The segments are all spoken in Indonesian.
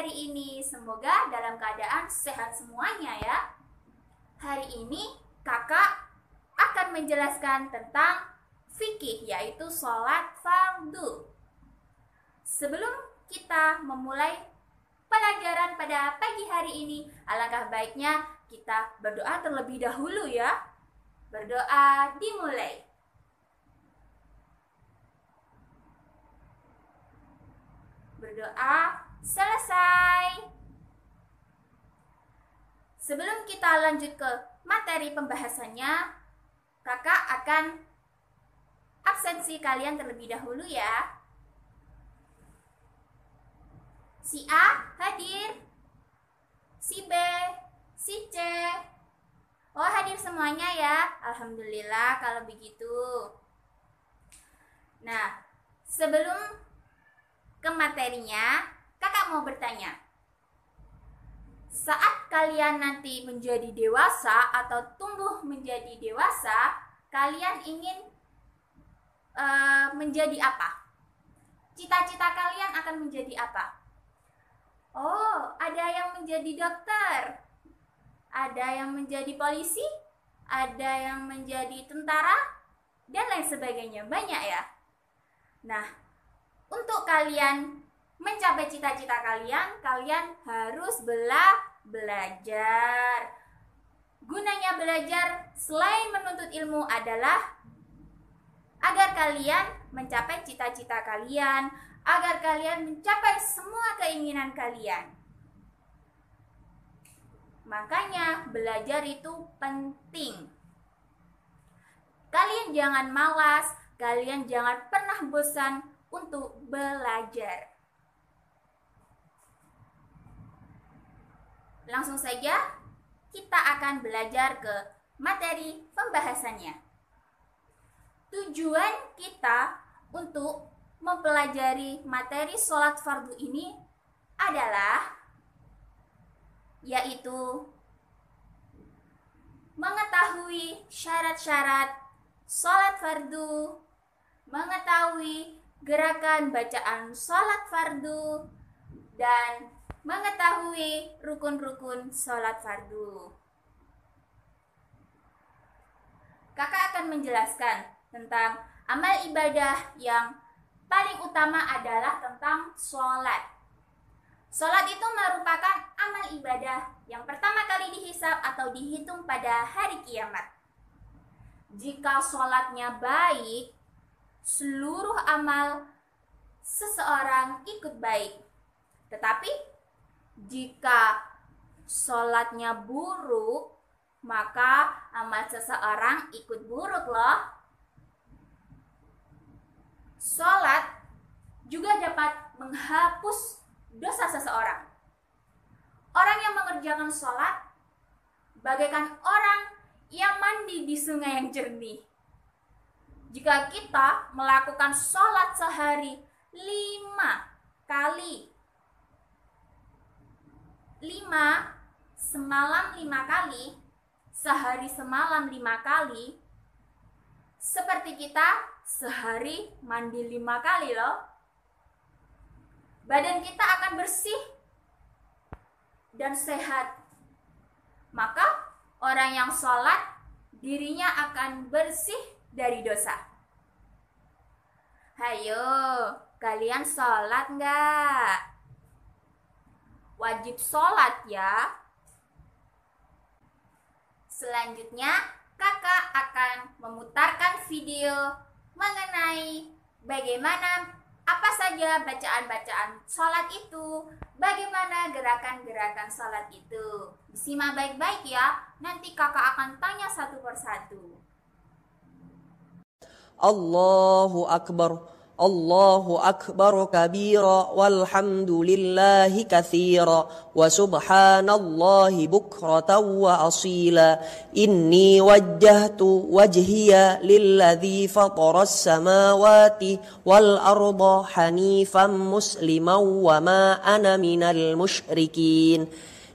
hari ini? Semoga dalam keadaan sehat semuanya ya. Hari ini kakak akan menjelaskan tentang fikih, yaitu sholat fardu. Sebelum kita memulai pelajaran pada pagi hari ini, alangkah baiknya kita berdoa terlebih dahulu ya. Berdoa dimulai. Berdoa selesai. Sebelum kita lanjut ke materi pembahasannya, kakak akan absensi kalian terlebih dahulu ya. Si A hadir, si B, si C. Oh, hadir semuanya ya. Alhamdulillah kalau begitu. Nah, sebelum ke materinya, kakak mau bertanya. Saat kalian nanti menjadi dewasa atau tumbuh menjadi dewasa, kalian ingin menjadi apa? Cita-cita kalian akan menjadi apa? Oh, ada yang menjadi dokter, ada yang menjadi polisi, ada yang menjadi tentara, dan lain sebagainya. Banyak ya. Nah, untuk kalian mencapai cita-cita kalian, kalian harus belajar. Gunanya belajar selain menuntut ilmu adalah agar kalian mencapai cita-cita kalian, agar kalian mencapai semua keinginan kalian. Makanya belajar itu penting. Kalian jangan malas, kalian jangan pernah bosan untuk belajar. Langsung saja kita akan belajar ke materi pembahasannya. Tujuan kita untuk mempelajari materi sholat fardu ini adalah yaitu mengetahui syarat-syarat sholat fardu, mengetahui gerakan bacaan sholat fardu, dan mengetahui rukun-rukun sholat fardu. Kakak akan menjelaskan tentang amal ibadah yang paling utama adalah tentang sholat. Sholat itu merupakan amal ibadah yang pertama kali dihisab atau dihitung pada hari kiamat. Jika sholatnya baik, seluruh amal seseorang ikut baik. Tetapi jika sholatnya buruk, maka amal seseorang ikut buruk loh. Sholat juga dapat menghapus dosa seseorang. Orang yang mengerjakan sholat bagaikan orang yang mandi di sungai yang jernih. Jika kita melakukan sholat sehari 5 kali, 5 semalam 5 kali, sehari semalam 5 kali, seperti kita sehari mandi 5 kali loh. Badan kita akan bersih dan sehat. Maka orang yang sholat dirinya akan bersih dari dosa. Hayo, kalian sholat nggak? Wajib sholat ya. Selanjutnya, kakak akan memutarkan video mengenai bagaimana apa saja bacaan-bacaan sholat itu, bagaimana gerakan-gerakan sholat itu. Disimak baik-baik ya, nanti kakak akan tanya satu persatu. Allahu Akbar, Allahu Akbar kabira, walhamdulillahi kathira, wa subhanallahi bukratan wa asila. Inni wajjahtu wajhiya lilladhi fataras samawati wal arda hanifan musliman wa ma ana minal musyrikin.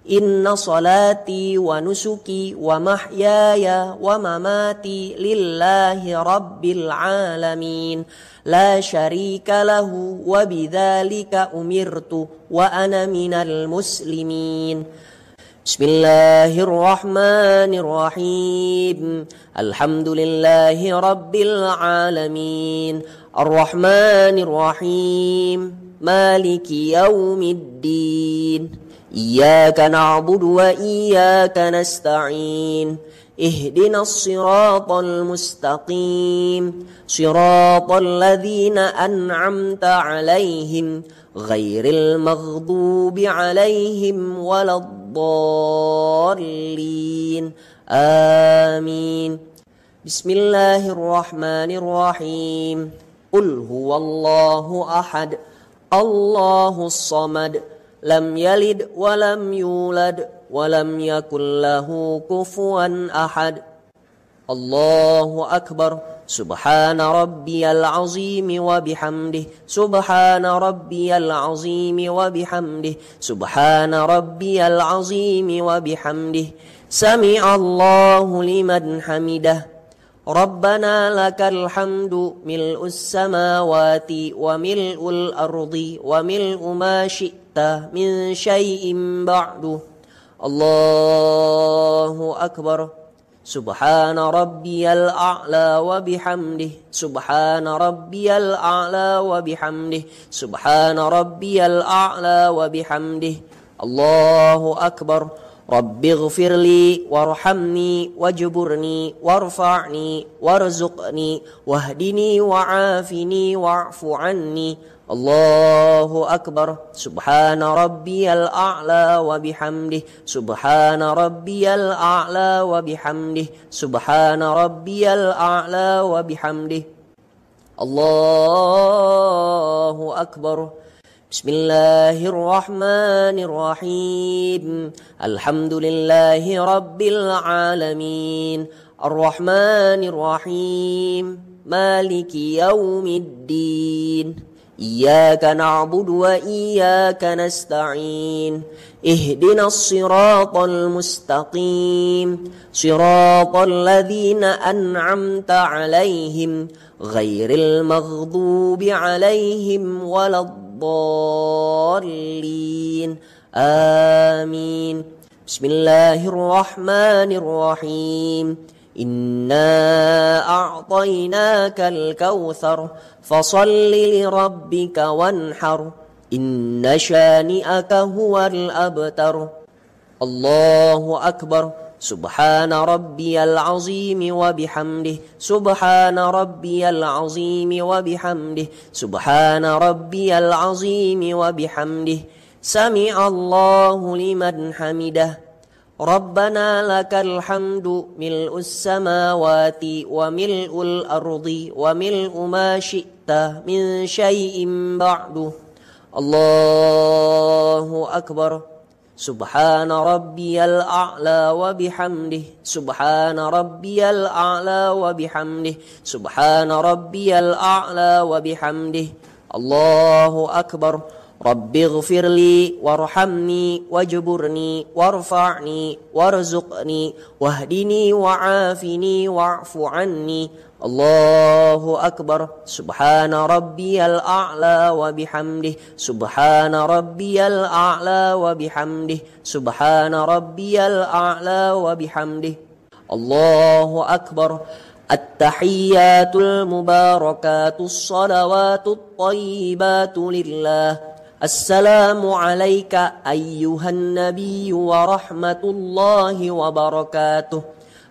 إن صلاتي ونسكي ومحياي ومماتي لله رب العالمين لا شريك له وبذلك أمرت وأنا من المسلمين بسم الله الرحمن الرحيم الحمد لله رب العالمين الرحمن الرحيم مالك يوم الدين إياك نعبد وإياك نستعين اهدنا الصراط المستقيم صراط الذين أنعمت عليهم غير المغضوب عليهم ولا الضالين آمين بسم الله الرحمن الرحيم قل هو الله أحد الله الصمد لم يلد ولم يولد ولم يكن له كفوا أحد الله أكبر سبحان ربي العظيم وبحمده سبحان ربي العظيم وبحمده سبحان ربي العظيم وبحمده سمع الله لمن حمده ربنا لك الحمد ملء السماوات وملء الأرض وملء ما شئت من شيء بعد الله أكبر سبحان ربي الأعلى وبحمده سبحان ربي الأعلى وبحمده سبحان ربي الأعلى وبحمده الله أكبر رب اغفر لي وارحمني واجبرني وارفعني وارزقني واهدني وعافني واعف عني الله أكبر سبحان ربي الأعلى وبحمده سبحان ربي الأعلى وبحمده سبحان ربي الأعلى وبحمده الله أكبر بسم الله الرحمن الرحيم الحمد لله رب العالمين الرحمن الرحيم مالك يوم الدين إياك نعبد وإياك نستعين اهدنا الصراط المستقيم صراط الذين أنعمت عليهم غير المغضوب عليهم ولا الضالين آمين بسم الله الرحمن الرحيم إنا أعطيناك الكوثر فصل لربك وانحر إن شانئك هو الأبتر الله أكبر سبحان ربي العظيم وبحمده سبحان ربي العظيم وبحمده سبحان ربي العظيم وبحمده سمع الله لمن حمده ربنا لك الحمد ملء السماوات وملء الأرض وملء ما شئت من شيء بعد الله أكبر سبحان ربي الأعلى وبحمده سبحان ربي الأعلى وبحمده سبحان ربي الأعلى وبحمده الله أكبر رب اغفر لي وارحمني واجبرني وارفعني وارزقني واهدني وعافني واعف عني الله أكبر سبحان ربي الأعلى وبحمده سبحان ربي الأعلى وبحمده سبحان ربي الأعلى وبحمده الله أكبر التحيات المباركات الصلوات الطيبات لله السلام عليك أيها النبي ورحمة الله وبركاته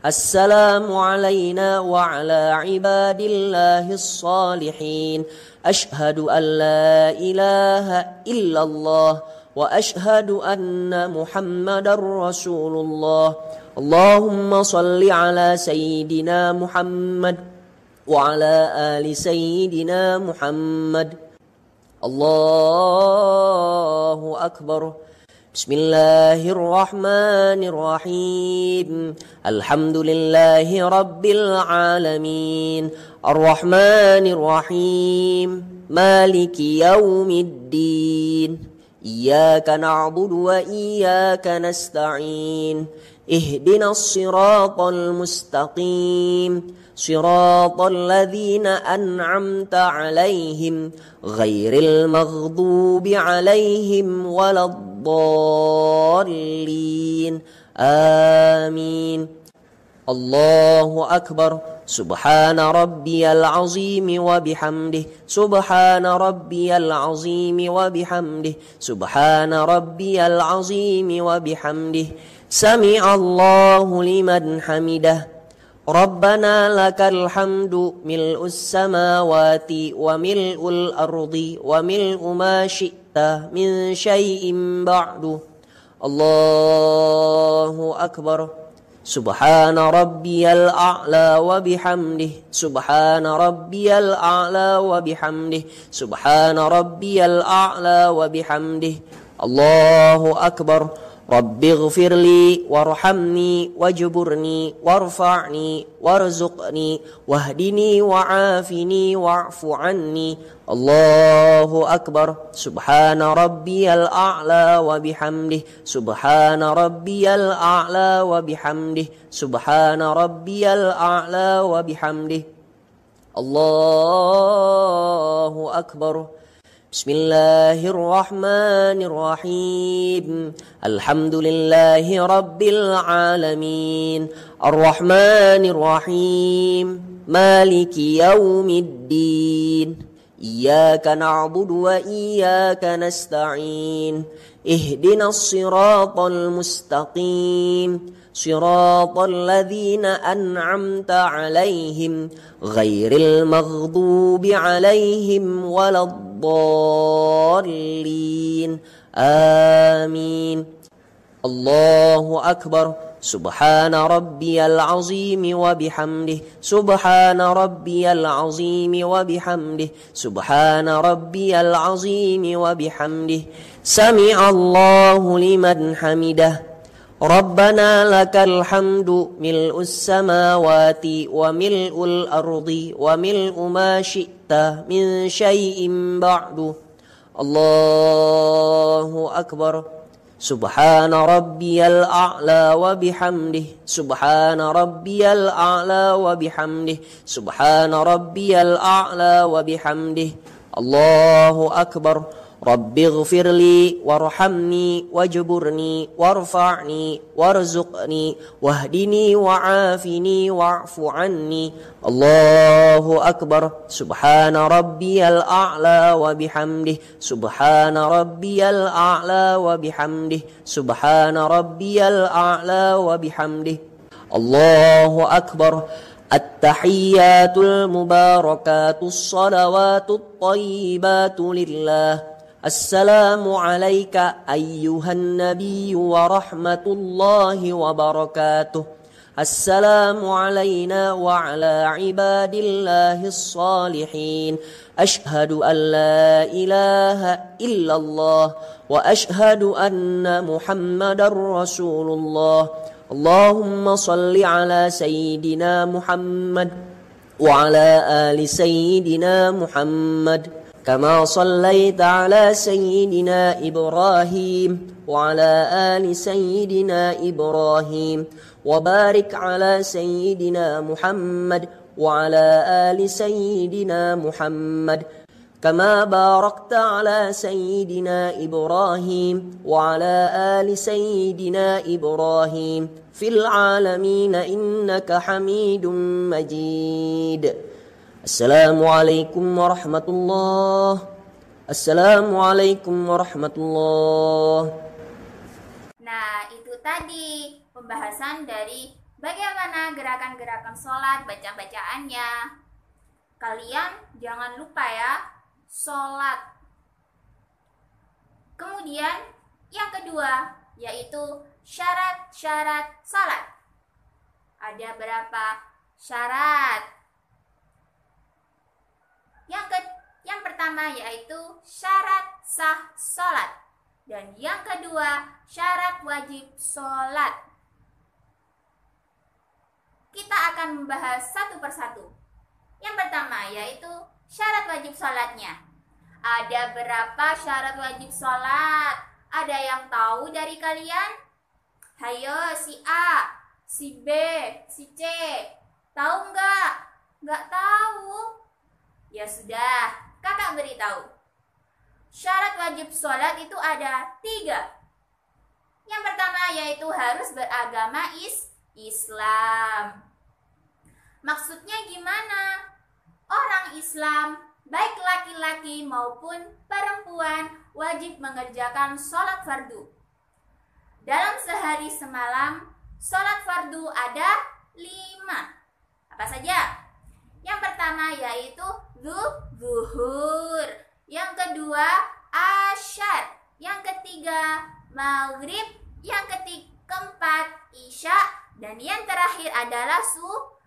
السلام علينا وعلى عباد الله الصالحين أشهد أن لا إله إلا الله وأشهد أن محمدا رسول الله اللهم صل على سيدنا محمد وعلى آل سيدنا محمد الله أكبر بسم الله الرحمن الرحيم الحمد لله رب العالمين الرحمن الرحيم مالك يوم الدين إياك نعبد وإياك نستعين اهدنا الصراط المستقيم صراط الذين أنعمت عليهم غير المغضوب عليهم ولا الضالين آمين. الله أكبر. سبحان ربي العظيم وبحمده سبحان ربي العظيم وبحمده سبحان ربي العظيم وبحمده سمع الله لمن حمده ربنا لك الحمد ملء السماوات وملء الأرض وملء ما شئت من شيء بعد. الله أكبر. سبحان ربي الأعلى وبحمده سبحان ربي الأعلى وبحمده سبحان ربي الأعلى وبحمده. الله أكبر. رب اغفر لي وارحمني واجبرني وارفعني وارزقني واهدني وعافني واعف عني. الله أكبر. سبحان ربي الأعلى وبحمده سبحان ربي الأعلى وبحمده سبحان ربي الأعلى وبحمده. الله أكبر. بسم الله الرحمن الرحيم الحمد لله رب العالمين الرحمن الرحيم مالك يوم الدين إياك نعبد وإياك نستعين اهدنا الصراط المستقيم صراط الذين أنعمت عليهم غير المغضوب عليهم ولا الضالين آمين. الله أكبر. سبحان ربي العظيم وبحمده سبحان ربي العظيم وبحمده سبحان ربي العظيم وبحمده سمع الله لمن حمده ربنا لك الحمد ملء السماوات وملء الأرض وملء ما شئت من شيء بعد. الله أكبر. سبحان ربي الأعلى وبحمده سبحان ربي الأعلى وبحمده سبحان ربي الأعلى وبحمده. الله أكبر. رب اغفر لي وارحمني واجبرني وارفعني وارزقني واهدني وعافني واعف عني. الله أكبر. سبحان ربي الأعلى وبحمده سبحان ربي الأعلى وبحمده سبحان ربي الأعلى وبحمده. الله أكبر. التحيات المباركات الصلوات الطيبات لله. السلام عليك أيها النبي ورحمة الله وبركاته. السلام علينا وعلى عباد الله الصالحين. أشهد أن لا إله إلا الله وأشهد أن محمد رسول الله. اللهم صل على سيدنا محمد وعلى آل سيدنا محمد كما صليت على سيدنا إبراهيم وعلى آل سيدنا إبراهيم وبارك على سيدنا محمد وعلى آل سيدنا محمد كما باركت على سيدنا إبراهيم وعلى آل سيدنا إبراهيم في العالمين إنك حميد مجيد. السلام عليكم ورحمة الله. السلام عليكم ورحمة الله. Nah, itu tadi pembahasan dari bagaimana gerakan-gerakan sholat, baca-bacaannya. Kalian jangan lupa ya, sholat. Kemudian yang kedua yaitu syarat-syarat sholat. Ada berapa syarat? Yang pertama yaitu syarat sah sholat. Dan yang kedua syarat wajib sholat. Kita akan membahas satu persatu. Yang pertama yaitu syarat wajib sholatnya. Ada berapa syarat wajib sholat? Ada yang tahu dari kalian? Hayo, si A, si B, si C. Tahu nggak? Nggak tahu? Ya sudah, kakak beritahu. Syarat wajib sholat itu ada 3. Yang pertama yaitu harus beragama Islam. Maksudnya gimana? Orang Islam, baik laki-laki maupun perempuan, wajib mengerjakan sholat fardu. Dalam sehari semalam, sholat fardu ada 5. Apa saja? Yang pertama yaitu zuhur. Yang kedua asyar. Yang ketiga maghrib. Yang keempat isya. Dan yang terakhir adalah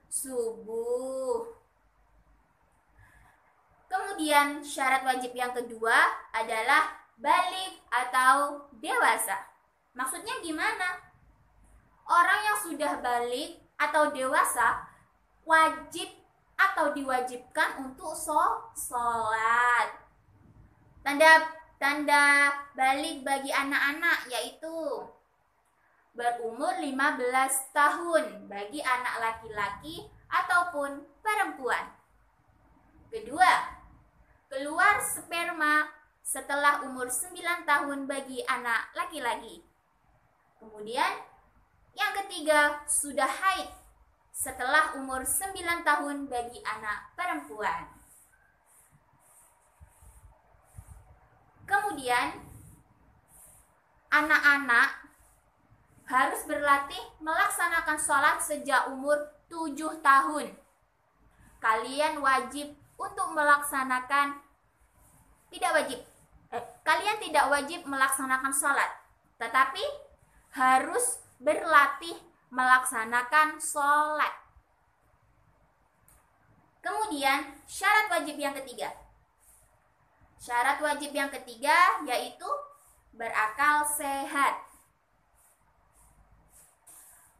subuh. Kemudian syarat wajib yang kedua adalah baligh atau dewasa. Maksudnya gimana? Orang yang sudah baligh atau dewasa wajib atau diwajibkan untuk sholat. Tanda baligh bagi anak-anak yaitu berumur 15 tahun bagi anak laki-laki ataupun perempuan. Kedua, keluar sperma setelah umur 9 tahun bagi anak laki-laki. Kemudian yang ketiga, sudah haid setelah umur 9 tahun bagi anak perempuan. Kemudian anak-anak harus berlatih melaksanakan sholat sejak umur 7 tahun. Kalian wajib untuk melaksanakan, kalian tidak wajib melaksanakan sholat, tetapi harus berlatih melaksanakan sholat. Kemudian syarat wajib yang ketiga. Syarat wajib yang ketiga yaitu berakal sehat.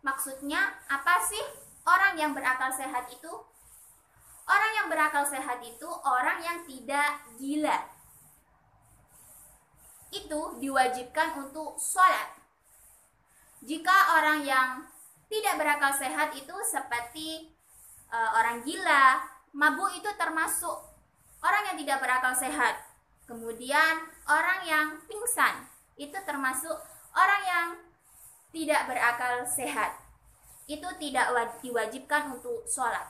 Maksudnya apa sih orang yang berakal sehat itu? Orang yang berakal sehat itu orang yang tidak gila. Itu diwajibkan untuk sholat. Jika orang yang tidak berakal sehat itu seperti orang gila, mabuk itu termasuk orang yang tidak berakal sehat. Kemudian orang yang pingsan itu termasuk orang yang tidak berakal sehat. Itu tidak diwajibkan untuk sholat.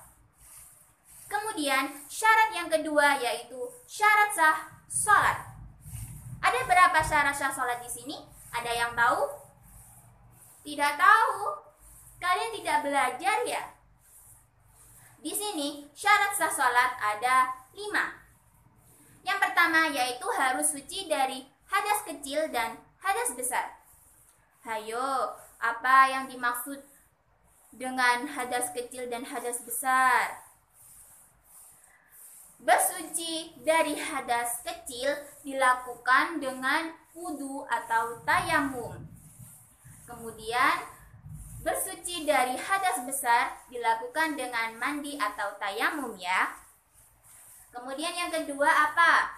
Kemudian syarat yang kedua yaitu syarat sah sholat. Ada berapa syarat sah sholat di sini? Ada yang tahu? Tidak tahu? Kalian tidak belajar ya? Di sini syarat sah sholat ada 5. Yang pertama yaitu harus suci dari hadas kecil dan hadas besar. Hayo, apa yang dimaksud dengan hadas kecil dan hadas besar? Bersuci dari hadas kecil dilakukan dengan wudu atau tayamum. Kemudian bersuci dari hadas besar dilakukan dengan mandi atau tayamum ya. Kemudian yang kedua apa?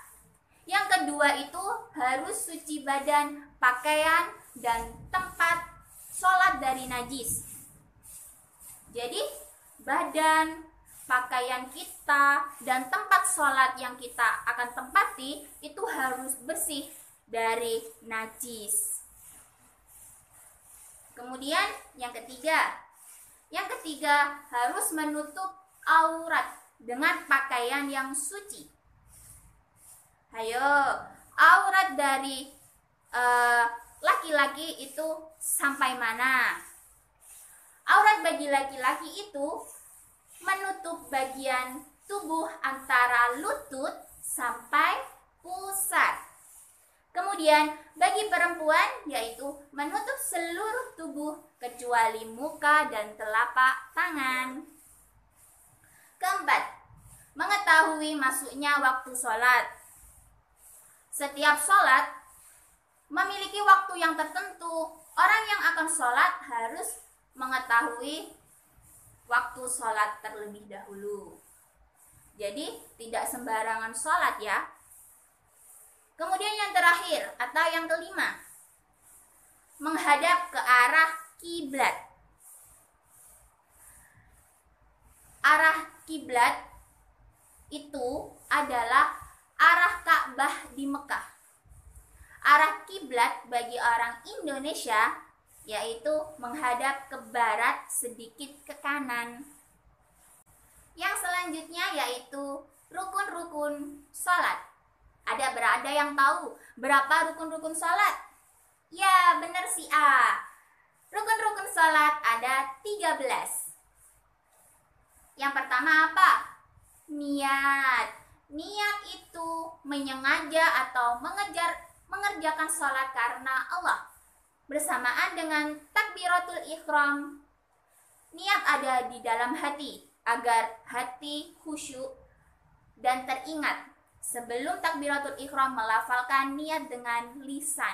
Yang kedua itu harus suci badan, pakaian, dan tempat sholat dari najis. Jadi badan, pakaian kita, dan tempat sholat yang kita akan tempati itu harus bersih dari najis. Kemudian yang ketiga harus menutup aurat dengan pakaian yang suci. Ayo, aurat dari laki-laki itu sampai mana? Aurat bagi laki-laki itu menutup bagian tubuh antara lutut sampai pusar. Kemudian bagi perempuan yaitu menutup seluruh tubuh kecuali muka dan telapak tangan. Keempat, mengetahui masuknya waktu sholat. Setiap sholat memiliki waktu yang tertentu. Orang yang akan sholat harus mengetahui waktu sholat terlebih dahulu. Jadi tidak sembarangan sholat ya. Kemudian yang terakhir atau yang kelima, menghadap ke arah kiblat. Arah kiblat itu adalah arah Ka'bah di Mekah. Arah kiblat bagi orang Indonesia yaitu menghadap ke barat sedikit ke kanan. Yang selanjutnya yaitu rukun-rukun sholat. Ada yang tahu berapa rukun-rukun sholat? Ya, benar si A. Rukun-rukun sholat ada 13. Yang pertama apa? Niat. Niat itu menyengaja atau mengerjakan sholat karena Allah. Bersamaan dengan takbiratul ihram. Niat ada di dalam hati agar hati khusyuk dan teringat. Sebelum takbiratul ihram melafalkan niat dengan lisan.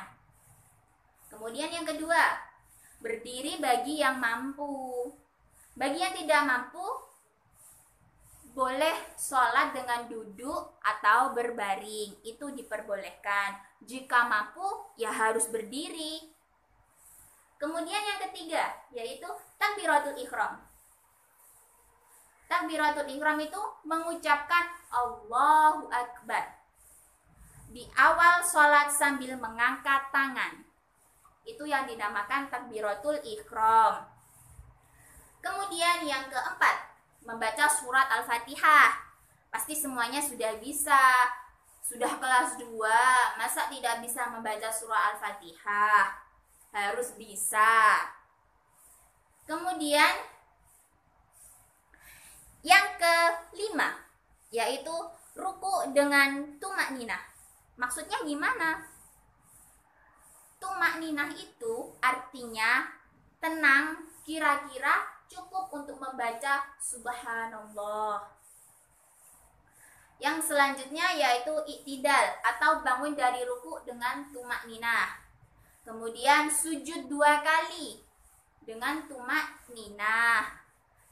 Kemudian yang kedua, berdiri bagi yang mampu. Bagi yang tidak mampu, boleh sholat dengan duduk atau berbaring. Itu diperbolehkan. Jika mampu, ya harus berdiri. Kemudian yang ketiga, yaitu takbiratul ihram. Takbiratul ihram itu mengucapkan Allahu Akbar di awal sholat sambil mengangkat tangan. Itu yang dinamakan takbiratul ihram. Kemudian yang keempat, membaca surat Al-Fatihah. Pasti semuanya sudah bisa. Sudah kelas 2, masa tidak bisa membaca surah Al-Fatihah? Harus bisa. Kemudian yang kelima, yaitu ruku dengan tumakninah. Maksudnya gimana? Tumakninah itu artinya tenang, kira-kira cukup untuk membaca subhanallah. Yang selanjutnya yaitu iktidal atau bangun dari ruku dengan tumakninah. Kemudian sujud 2 kali dengan tumakninah.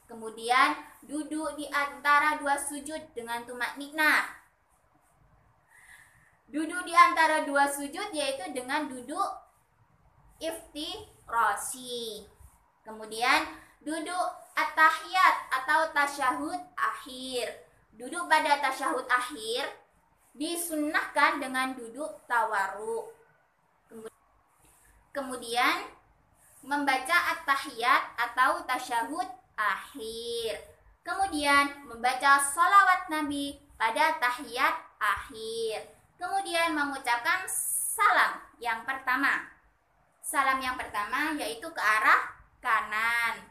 Kemudian duduk di antara 2 sujud dengan tumakninah. Duduk di antara 2 sujud yaitu dengan duduk iftirashi. Kemudian duduk at-tahiyat atau tasyahud akhir. Duduk pada tasyahud akhir disunnahkan dengan duduk tawarruk. Kemudian membaca at-tahiyat atau tasyahud akhir. Kemudian membaca sholawat Nabi pada tahiyat akhir. Kemudian mengucapkan salam yang pertama. Salam yang pertama yaitu ke arah kanan.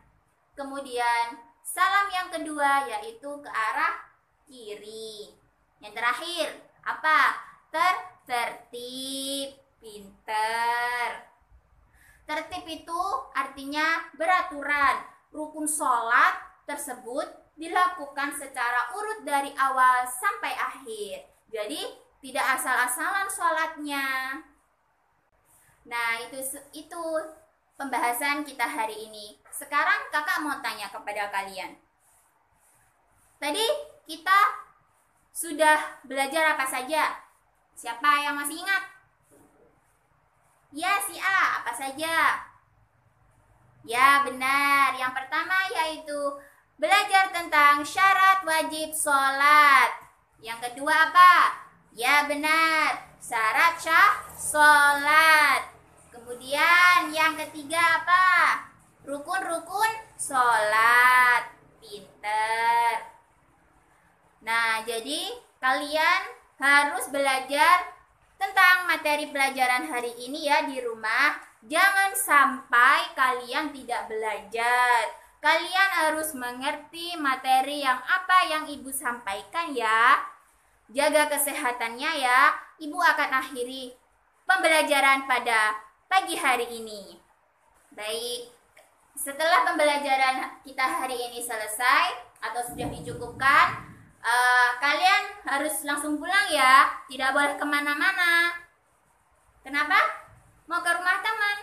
Kemudian salam yang kedua yaitu ke arah kiri. Yang terakhir apa? Tertib, pinter. Tertib itu artinya beraturan. Rukun sholat tersebut dilakukan secara urut dari awal sampai akhir. Jadi tidak asal-asalan sholatnya. Nah, itu pembahasan kita hari ini. Sekarang kakak mau tanya kepada kalian. Tadi kita sudah belajar apa saja? Siapa yang masih ingat? Ya, si A, apa saja? Ya, benar. Yang pertama yaitu belajar tentang syarat wajib sholat. Yang kedua apa? Ya, benar. Syarat syah sholat. Kemudian yang ketiga apa? Rukun-rukun sholat. Pinter. Nah, jadi kalian harus belajar tentang materi pelajaran hari ini ya di rumah. Jangan sampai kalian tidak belajar. Kalian harus mengerti materi yang apa yang ibu sampaikan ya. Jaga kesehatannya ya. Ibu akan akhiri pembelajaran pada pagi hari ini. Baik, setelah pembelajaran kita hari ini selesai atau sudah dicukupkan, kalian harus langsung pulang ya. Tidak boleh kemana-mana. Kenapa? Mau ke rumah teman?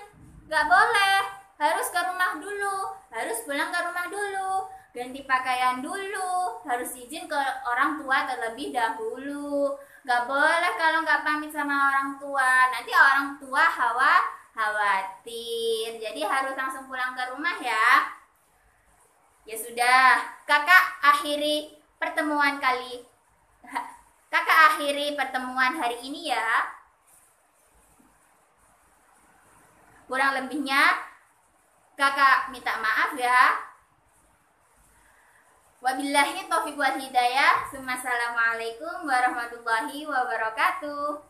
Gak boleh. Harus ke rumah dulu. Harus pulang ke rumah dulu. ganti pakaian dulu, harus izin ke orang tua terlebih dahulu. Gak boleh kalau nggak pamit sama orang tua, nanti orang tua khawatir. Jadi harus langsung pulang ke rumah ya. Ya sudah, kakak akhiri pertemuan hari ini ya. Kurang lebihnya kakak minta maaf ya. Wabillahi taufiq wal hidayah. Assalamualaikum warahmatullahi wabarakatuh.